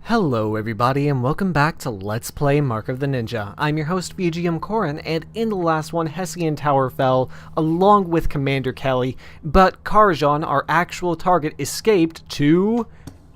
Hello everybody and welcome back to Let's Play Mark of the Ninja. I'm your host VGMKoren, and in the last one Hessian Tower fell along with Commander Kelly, but Karajan, our actual target, escaped to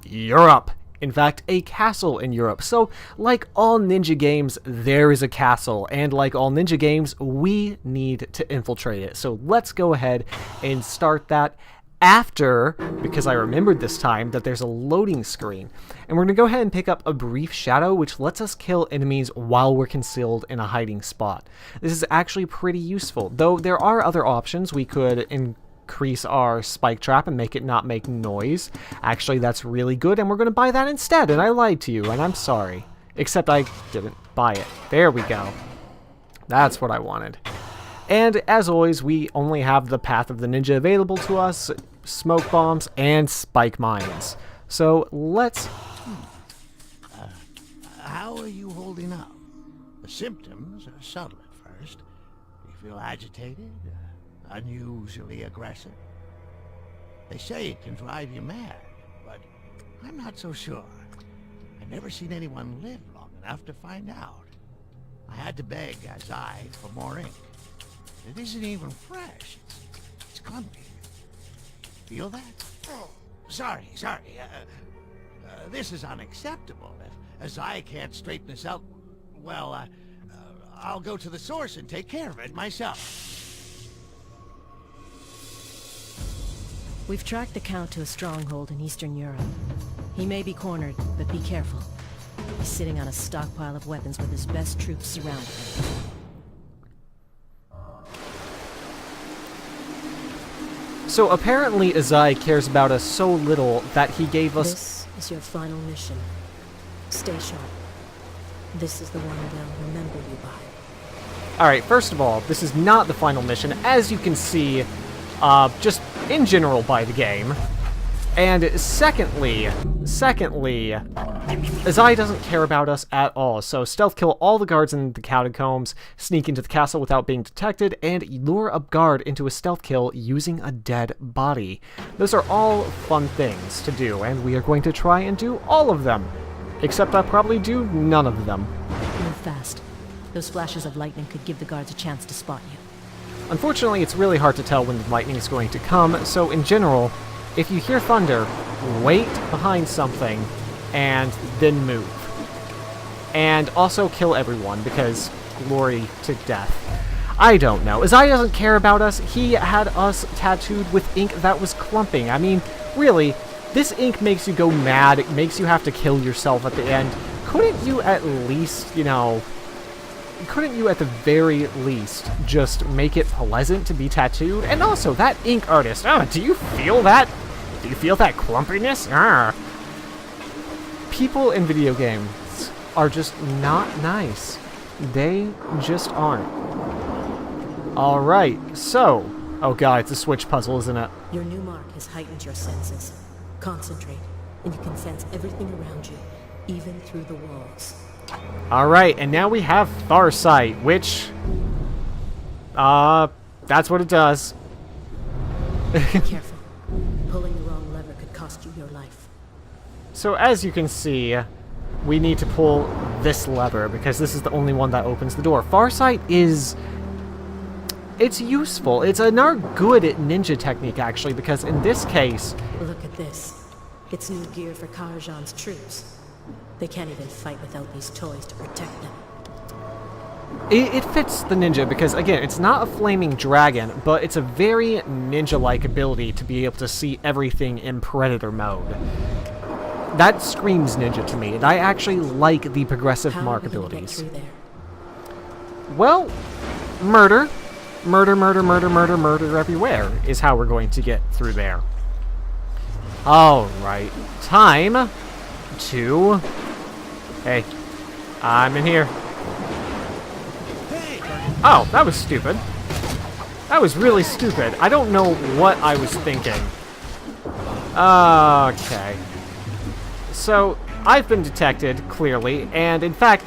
Europe. In fact, a castle in Europe. So, like all ninja games, there is a castle, and like all ninja games, we need to infiltrate it. So let's go ahead and start that after, because I remembered this time that there's a loading screen. And we're going to go ahead and pick up a brief shadow, which lets us kill enemies while we're concealed in a hiding spot. This is actually pretty useful, though there are other options. We could increase our spike trap and make it not make noise. Actually, that's really good, and we're going to buy that instead, and I lied to you, and I'm sorry. Except I didn't buy it. There we go. That's what I wanted. And as always, we only have the Path of the Ninja available to us, smoke bombs, and spike mines. So let's... How are you holding up? The symptoms are subtle at first. You feel agitated, unusually aggressive. They say it can drive you mad, but I'm not so sure. I've never seen anyone live long enough to find out. I had to beg Azai for more ink. It isn't even fresh. It's clumpy. Feel that? Oh, sorry. This is unacceptable. If Azai can't straighten this out, well, I'll go to the source and take care of it myself. We've tracked the Count to a stronghold in Eastern Europe. He may be cornered, but be careful. He's sitting on a stockpile of weapons with his best troops surrounding him. So apparently Azai cares about us so little that he gave us... This is your final mission. Stay sharp. This is the one they'll remember you by. Alright, first of all, this is not the final mission, as you can see, just in general by the game. And secondly, Azai doesn't care about us at all, so stealth kill all the guards in the catacombs, sneak into the castle without being detected, and lure a guard into a stealth kill using a dead body. Those are all fun things to do, and we are going to try and do all of them. Except I'll probably do none of them. Move fast. Those flashes of lightning could give the guards a chance to spot you. Unfortunately, it's really hard to tell when the lightning is going to come, so in general, if you hear thunder, wait behind something, and then move. And also kill everyone, because glory to death. I don't know. Azai doesn't care about us. He had us tattooed with ink that was clumping. I mean, really, this ink makes you go mad. It makes you have to kill yourself at the end. Couldn't you at least, couldn't you at the very least just make it pleasant to be tattooed? And also, that ink artist, do you feel that? Do you feel that clumpiness? People in video games are just not nice. They just aren't. Alright, so... Oh god, it's a switch puzzle, isn't it? Your new mark has heightened your senses. Concentrate, and you can sense everything around you, even through the walls. Alright, and now we have Farsight, which... that's what it does. Be careful. Pulling the wrong lever could cost you your life. So as you can see, we need to pull this lever, because this is the only one that opens the door. Farsight is... It's useful. It's another good ninja technique, actually, because in this case... Look at this. It's new gear for Karajan's troops. They can't even fight without these toys to protect them. It fits the ninja because, again, it's not a flaming dragon, but it's a very ninja-like ability to be able to see everything in Predator mode. That screams ninja to me, and I actually like the progressive mark abilities. Well, murder. Murder everywhere is how we're going to get through there. Alright, time to... Hey, I'm in here. Oh, that was stupid. That was really stupid. I don't know what I was thinking. Okay. So, I've been detected, clearly, and in fact,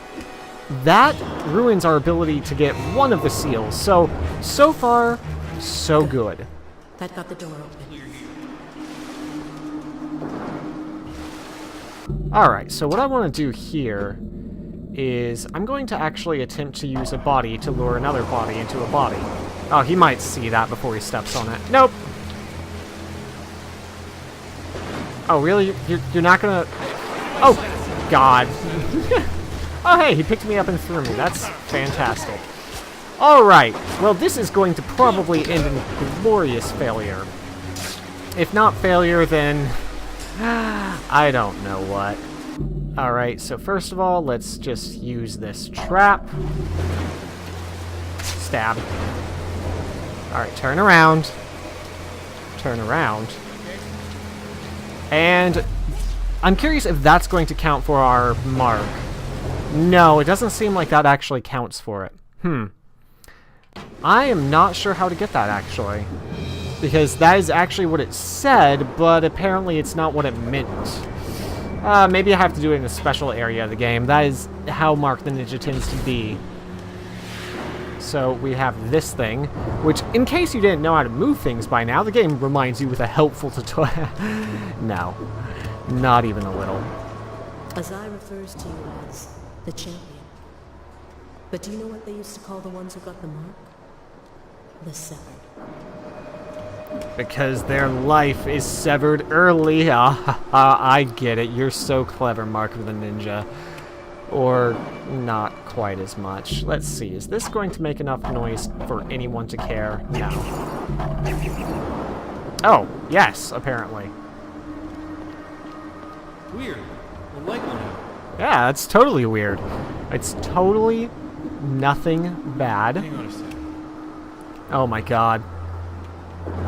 that ruins our ability to get one of the seals. So far, so good. That got the door open. Alright, so what I want to do here is I'm going to actually attempt to use a body to lure another body into a body. Oh, he might see that before he steps on it. Nope! Oh, really? You're not gonna... Oh, God. Oh, hey, he picked me up and threw me. That's fantastic. Alright, well, this is going to probably end in glorious failure. If not failure, then... I don't know what. Alright, so first of all, let's just use this trap. Stab. Alright, turn around. Turn around. And I'm curious if that's going to count for our mark. No, it doesn't seem like that actually counts for it. I am not sure how to get that, actually. Because that is actually what it said, but apparently it's not what it meant. Maybe I have to do it in a special area of the game. That is how Mark the Ninja tends to be. So we have this thing, which, in case you didn't know how to move things by now, the game reminds you with a helpful tutorial. No, not even a little. Azai refers to you as the champion. But do you know what they used to call the ones who got the mark? The severed. Because their life is severed early. I get it. You're so clever, Mark of the Ninja. Or not quite as much. Let's see. Is this going to make enough noise for anyone to care? No. Oh, yes, apparently. Weird. The light went out. Yeah, that's totally weird. It's totally nothing bad. Hang on a sec. Oh my god.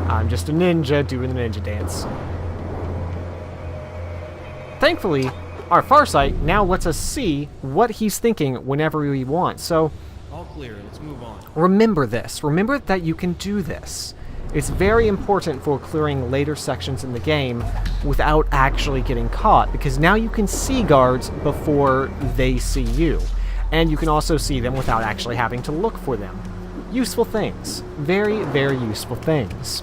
I'm just a ninja doing the ninja dance. Thankfully, our Farsight now lets us see what he's thinking whenever we want. So, All clear. Let's move on. remember this. Remember that you can do this. It's very important for clearing later sections in the game without actually getting caught, because now you can see guards before they see you. And you can also see them without actually having to look for them. Useful things. Very, very useful things.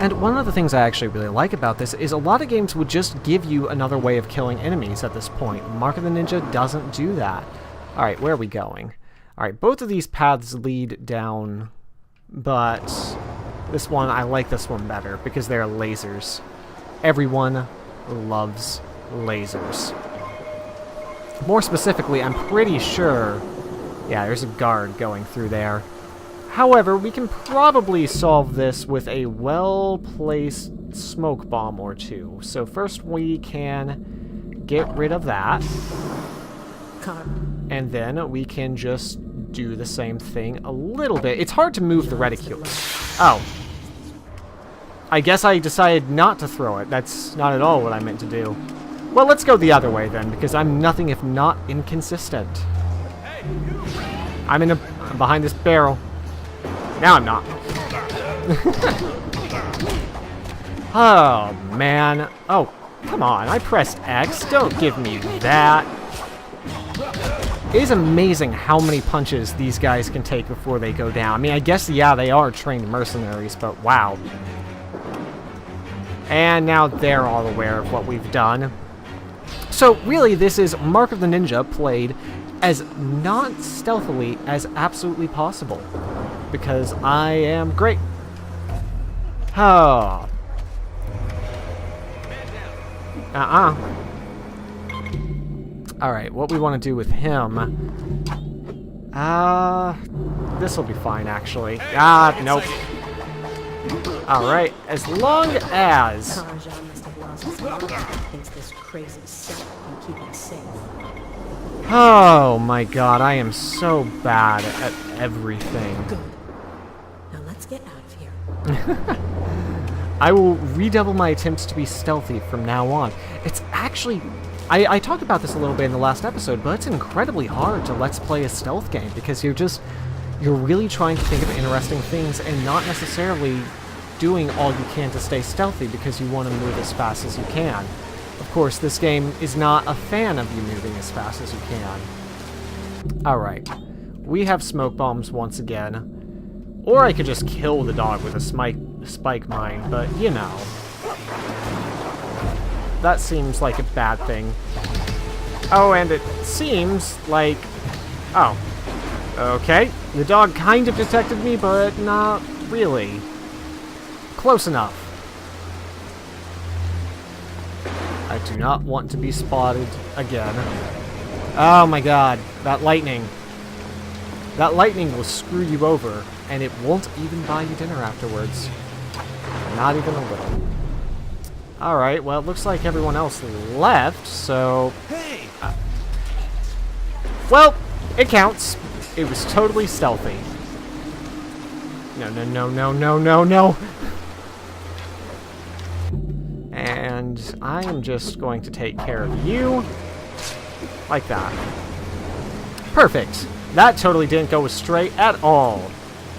And one of the things I actually really like about this is a lot of games would just give you another way of killing enemies at this point. Mark of the Ninja doesn't do that. Alright, where are we going? Alright, both of these paths lead down, but this one, I like this one better because they're lasers. Everyone loves lasers. More specifically, I'm pretty sure... Yeah, there's a guard going through there. However, we can probably solve this with a well-placed smoke bomb or two. So first we can get rid of that. And then we can just do the same thing a little bit. It's hard to move the reticule. Oh. I guess I decided not to throw it. That's not at all what I meant to do. Well, let's go the other way then, because I'm nothing if not inconsistent. I'm behind this barrel. Now I'm not. Oh, man. Oh, come on. I pressed X. Don't give me that. It is amazing how many punches these guys can take before they go down. I mean, I guess, yeah, they are trained mercenaries, but wow. And now they're all aware of what we've done. So, really, this is Mark of the Ninja played as not stealthily as absolutely possible. Because I am great. Oh. Alright, what we want to do with him... this'll be fine, actually. Nope. Alright, as long as... Karajan must have lost his mind. Thinks this crazy set can keep us safe. Oh my god, I am so bad at everything. Good. Now let's get out of here. I will redouble my attempts to be stealthy from now on. It's actually... I talked about this a little bit in the last episode, but it's incredibly hard to let's play a stealth game because you're really trying to think of interesting things and not necessarily doing all you can to stay stealthy because you want to move as fast as you can. Of course, this game is not a fan of you moving as fast as you can. Alright. We have smoke bombs once again. Or I could just kill the dog with a spike mine, but you know. that seems like a bad thing. Oh, and it seems like... Oh. Okay. The dog kind of detected me, but not really. Close enough. I do not want to be spotted again. Oh my god. That lightning. That lightning will screw you over, and it won't even buy you dinner afterwards. Not even a little. Alright, well, it looks like everyone else left, so... Hey! Well, it counts. It was totally stealthy. No, no, no, no, no, no, no! And I am just going to take care of you. Like that. Perfect. That totally didn't go astray at all.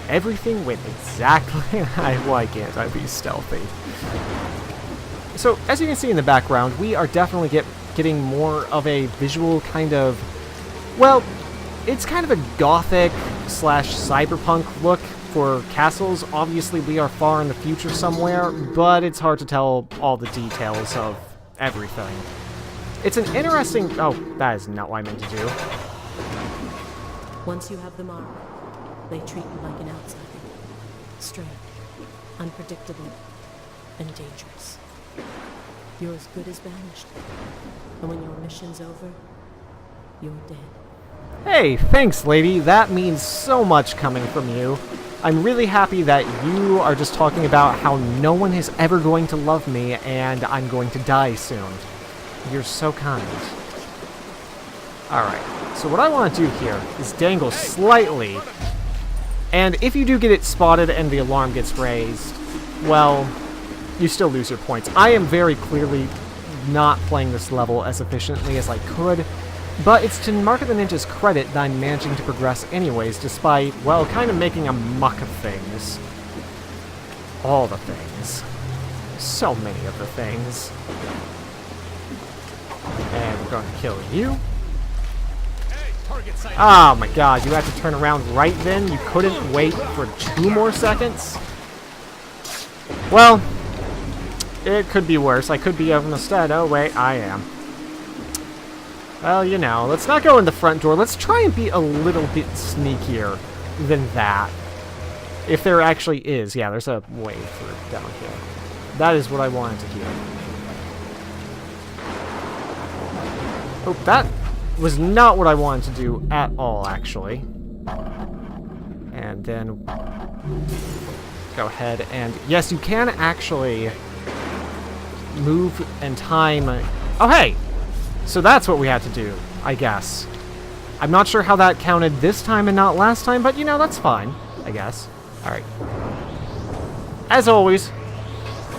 Everything went exactly why can't I be stealthy? So, as you can see in the background, we are definitely getting more of a visual kind of... Well, it's kind of a gothic slash cyberpunk look for castles. Obviously, we are far in the future somewhere, but it's hard to tell all the details of everything. It's an interesting... Oh, that is not what I meant to do. Once you have them armed, they treat you like an outsider. Strange, unpredictable, and dangerous. You're as good as banished. And when your mission's over, you're dead. Hey, thanks, lady. That means so much coming from you. I'm really happy that you are just talking about how no one is ever going to love me and I'm going to die soon. You're so kind. Alright, so what I want to do here is dangle slightly, and if you do get it spotted and the alarm gets raised, well, you still lose your points. I am very clearly not playing this level as efficiently as I could, but it's to Mark of the Ninja's credit that I'm managing to progress anyways, despite, well, kind of making a muck of things. All the things. So many of the things. And we're going to kill you. Oh my god, you had to turn around right then? You couldn't wait for 2 more seconds? Well, it could be worse. I could be over instead. Oh wait, I am. Well, you know, let's not go in the front door. Let's try and be a little bit sneakier than that. If there actually is. Yeah, there's a way through down here. That is what I wanted to hear. Oh, that was not what I wanted to do at all, actually. And then go ahead and... Yes, you can actually move and time... Oh, hey! So that's what we had to do, I guess. I'm not sure how that counted this time and not last time, but, you know, that's fine, I guess. Alright. As always,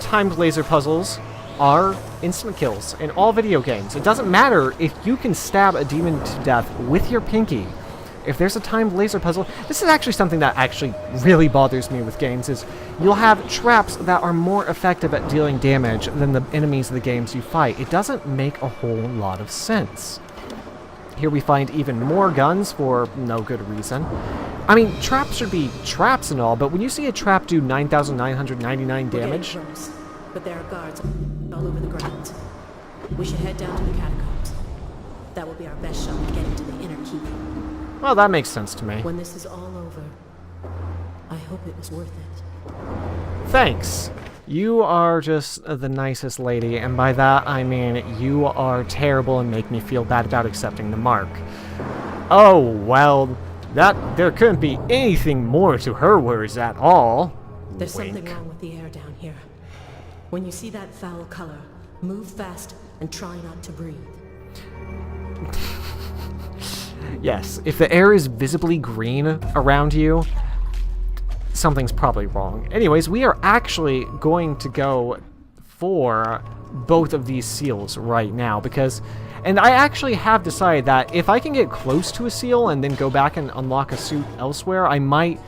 timed laser puzzles are instant kills in all video games. It doesn't matter if you can stab a demon to death with your pinky. If there's a timed laser puzzle, this is actually something that actually really bothers me with games, is you'll have traps that are more effective at dealing damage than the enemies of the games you fight. It doesn't make a whole lot of sense. Here we find even more guns for no good reason. I mean, traps should be traps and all, but when you see a trap do 9,999 damage... We're getting close, but there are guards all over the grounds. We should head down to the catacombs. That will be our best shot at getting to the inner keep. Well, that makes sense to me. When this is all over, I hope it was worth it. Thanks. You are just the nicest lady, and by that I mean you are terrible and make me feel bad about accepting the mark. Oh, well, there couldn't be anything more to her words at all. There's Wink. something wrong with the air down here. When you see that foul color, move fast and try not to breathe. Yes, if the air is visibly green around you, something's probably wrong. Anyways, we are actually going to go for both of these seals right now, because... And I actually have decided that if I can get close to a seal and then go back and unlock a suit elsewhere, I might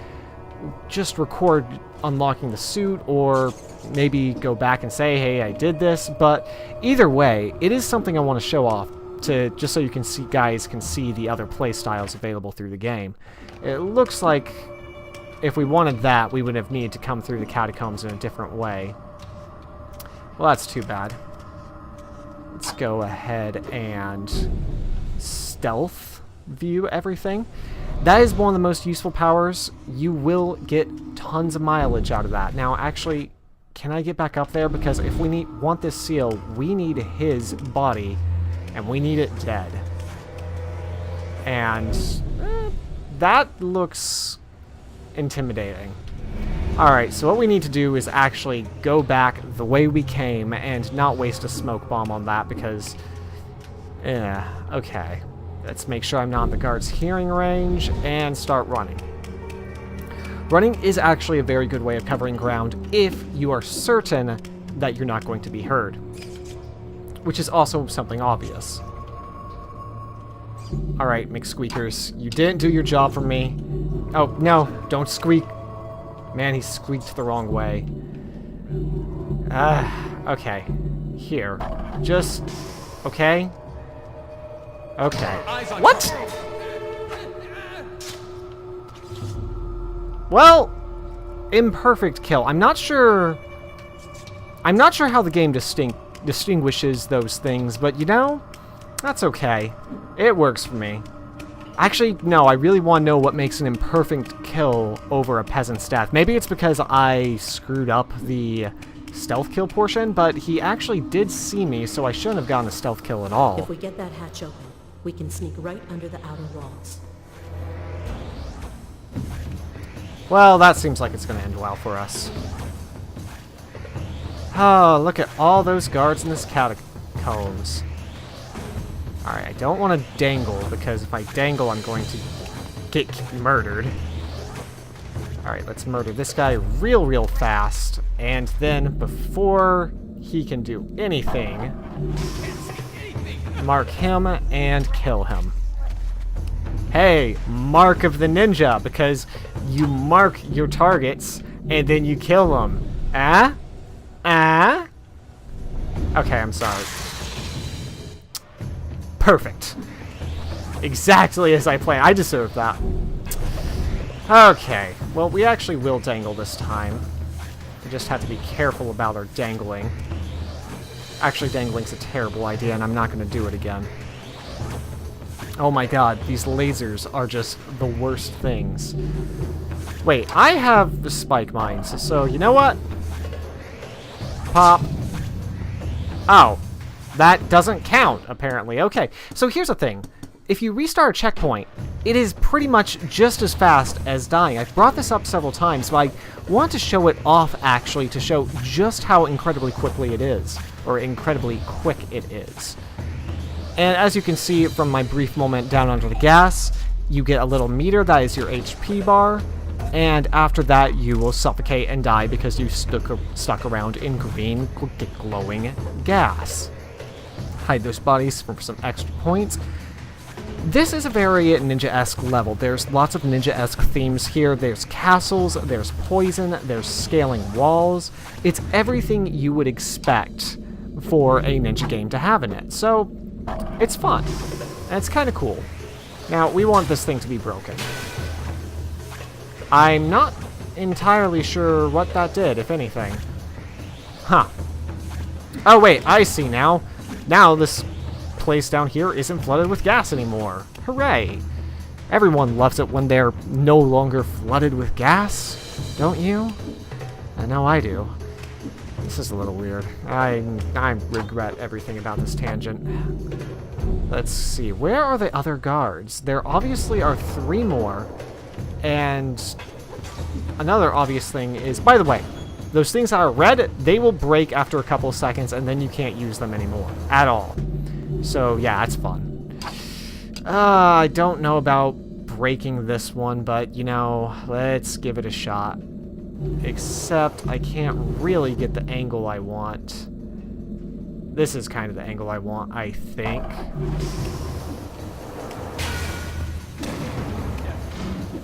just record unlocking the suit, or maybe go back and say, hey, I did this. But either way, it is something I want to show off, to just so you can see, guys can see the other play styles available through the game. It looks like if we wanted that, we would have needed to come through the catacombs in a different way. Well, that's too bad. let's go ahead and stealth view everything. That is one of the most useful powers. You will get tons of mileage out of that. Now, actually, can I get back up there? Because if we want this seal, we need his body, and we need it dead. And that looks intimidating. Alright, so what we need to do is actually go back the way we came and not waste a smoke bomb on that because... okay. Let's make sure I'm not in the guard's hearing range and start running. Running is actually a very good way of covering ground if you are certain that you're not going to be heard. Which is also something obvious. Alright, McSqueakers, you didn't do your job for me. Oh, no, don't squeak. Man, he squeaked the wrong way. Okay. Here. Just... okay? Okay. What?! Well, imperfect kill. I'm not sure how the game distinguishes those things, but you know, that's okay. It works for me. Actually, no, I really want to know what makes an imperfect kill over a peasant's death. Maybe it's because I screwed up the stealth kill portion, but he actually did see me, so I shouldn't have gotten a stealth kill at all. If we get that hatch open, we can sneak right under the outer walls. Well, that seems like it's going to end well for us. Oh, look at all those guards in this catacombs. Alright, I don't want to dangle, because if I dangle, I'm going to get murdered. Alright, let's murder this guy real fast, and then, before he can do anything, mark him and kill him. Hey, Mark of the Ninja, because you mark your targets, and then you kill them. Okay, I'm sorry. Perfect. Exactly as I planned. I deserve that. Okay. Well, we actually will dangle this time. We just have to be careful about our dangling. Actually, dangling's a terrible idea, and I'm not going to do it again. Oh my god, these lasers are just the worst things. Wait, I have the spike mines, so you know what? Pop. Oh. That doesn't count, apparently. Okay, so here's the thing. If you restart a checkpoint, it is pretty much just as fast as dying. I've brought this up several times, but I want to show it off, actually, to show just how incredibly quickly it is. Or incredibly quick it is. And as you can see from my brief moment down under the gas, you get a little meter, that is your HP bar. And after that, you will suffocate and die because you stuck around in green, glowing gas. Hide those bodies for some extra points. This is a very ninja-esque level. There's lots of ninja-esque themes here. There's castles, there's poison, there's scaling walls. It's everything you would expect for a ninja game to have in it. So, it's fun. And it's kind of cool. Now, we want this thing to be broken. I'm not entirely sure what that did, if anything. Huh. Oh, wait, I see now. Now this place down here isn't flooded with gas anymore. Hooray! Everyone loves it when they're no longer flooded with gas, don't you? I know I do. This is a little weird. I regret everything about this tangent. Let's see, where are the other guards? There obviously are 3 more. And another obvious thing is, by the way, those things that are red, they will break after a couple of seconds, and then you can't use them anymore. At all. So, yeah, that's fun. I don't know about breaking this one, but, you know, let's give it a shot. Except, I can't really get the angle I want. This is kind of the angle I want, I think.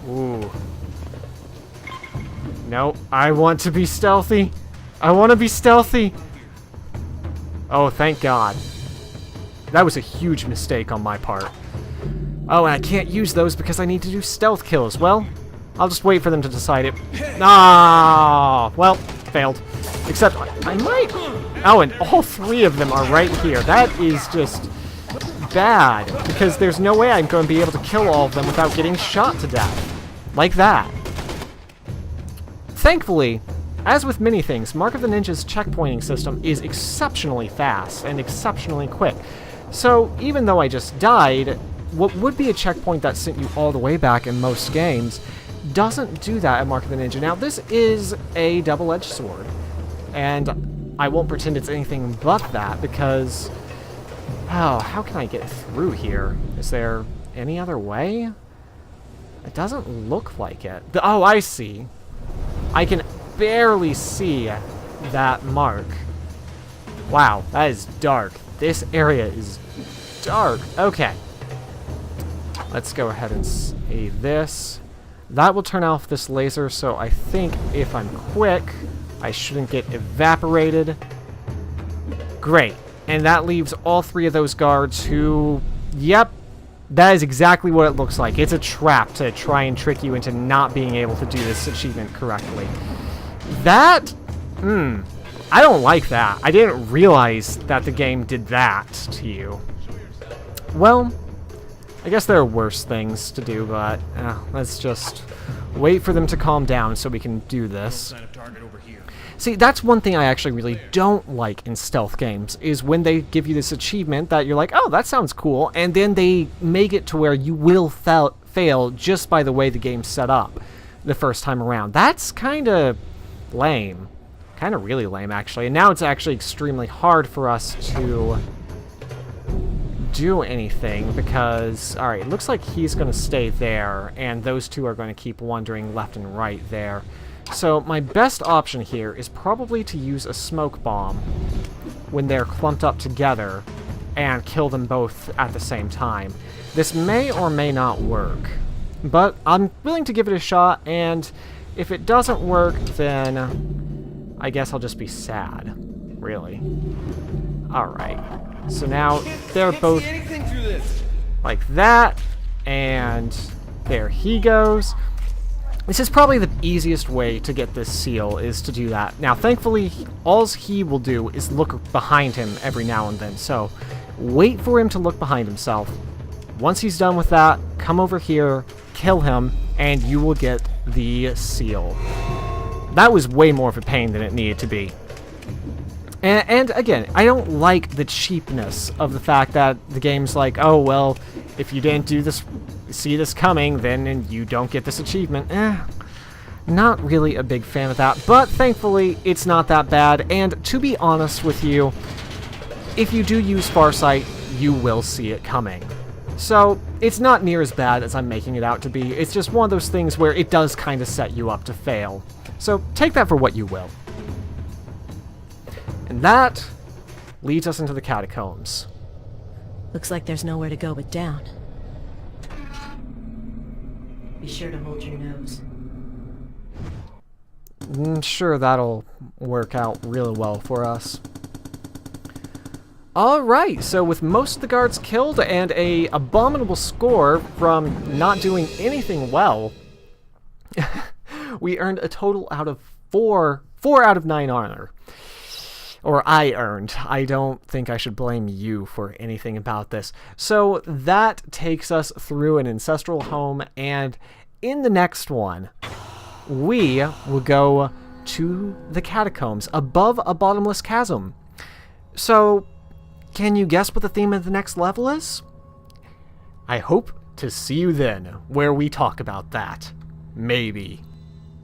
Ooh. No, I want to be stealthy. I want to be stealthy. Oh, thank God. That was a huge mistake on my part. Oh, and I can't use those because I need to do stealth kills. Well, I'll just wait for them to decide it. Ah, well, failed. Except I might Oh, and all 3 of them are right here. That is just bad, because there's no way I'm going to be able to kill all of them without getting shot to death. Like that. Thankfully, as with many things, Mark of the Ninja's checkpointing system is exceptionally fast and exceptionally quick. So, even though I just died, what would be a checkpoint that sent you all the way back in most games doesn't do that at Mark of the Ninja. Now, this is a double-edged sword, and I won't pretend it's anything but that, because... Oh, how can I get through here? Is there any other way? It doesn't look like it. Oh, I see. I can barely see that mark. Wow, that is dark. This area is dark. Okay. Let's go ahead and save this. That will turn off this laser, so I think if I'm quick, I shouldn't get evaporated. Great. And that leaves all 3 of those guards who... Yep, that is exactly what it looks like. It's a trap to try and trick you into not being able to do this achievement correctly. That... I don't like that. I didn't realize that the game did that to you. Well, I guess there are worse things to do, but let's just wait for them to calm down so we can do this. See, that's one thing I actually really don't like in stealth games, is when they give you this achievement that you're like, oh, that sounds cool, and then they make it to where you will fail just by the way the game's set up the first time around. That's kind of lame. Kind of really lame, actually. And now it's actually extremely hard for us to do anything because, alright, it looks like he's going to stay there, and those 2 are going to keep wandering left and right there. So my best option here is probably to use a smoke bomb when they're clumped up together and kill them both at the same time. This may or may not work, but I'm willing to give it a shot, and if it doesn't work, then I guess I'll just be sad, really. Alright, so now they're both like that, and there he goes. This is probably the easiest way to get this seal, is to do that. Now, thankfully, all he will do is look behind him every now and then, so wait for him to look behind himself. Once he's done with that, come over here, kill him, and you will get the seal. That was way more of a pain than it needed to be. And again, I don't like the cheapness of the fact that the game's like, oh, well, if you didn't do this, see this coming, then you don't get this achievement. Not really a big fan of that, but thankfully, it's not that bad, and to be honest with you, if you do use Farsight, you will see it coming. So, it's not near as bad as I'm making it out to be. It's just one of those things where it does kind of set you up to fail. So, take that for what you will. And that leads us into the catacombs. Looks like there's nowhere to go but down. Be sure to hold your nose. Sure, that'll work out really well for us. Alright, so with most of the guards killed and a abominable score from not doing anything well, we earned a total out of 4 out of 9 honor. Or I earned. I don't think I should blame you for anything about this. So that takes us through an ancestral home, and in the next one, we will go to the catacombs above a bottomless chasm. So, can you guess what the theme of the next level is? I hope to see you then, where we talk about that. Maybe.